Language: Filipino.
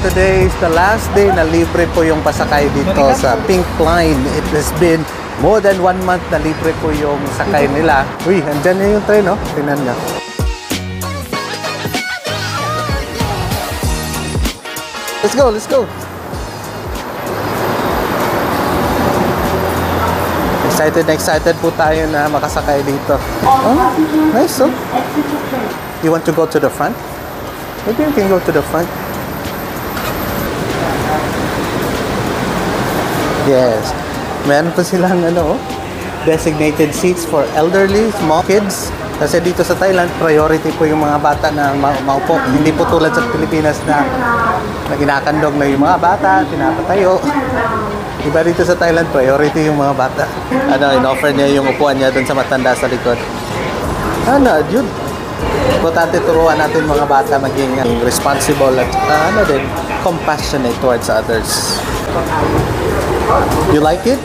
today is the last day na libre po yung pasakay dito sa Pink Line. It has been more than 1 month na libre po yung sakay nila. Uy, andyan na yung train, no? Tingnan nyo. Let's go, let's go. Excited na excited po tayo na makasakay dito. Oh, nice, oh. You want to go to the front? Maybe you can go to the front. Yes. Meron pa silang designated seats for elderly, small kids. Kasi dito sa Thailand, priority po yung mga bata na maupo. Hindi po tulad sa Pilipinas na kinakandog na yung mga bata, pinapatayo. Iba dito sa Thailand, priority yung mga bata. In-offer niya yung upuan niya dun sa matanda sa likod. Dude. Importante turuan natin mga bata maging responsible at compassionate towards others. You like it?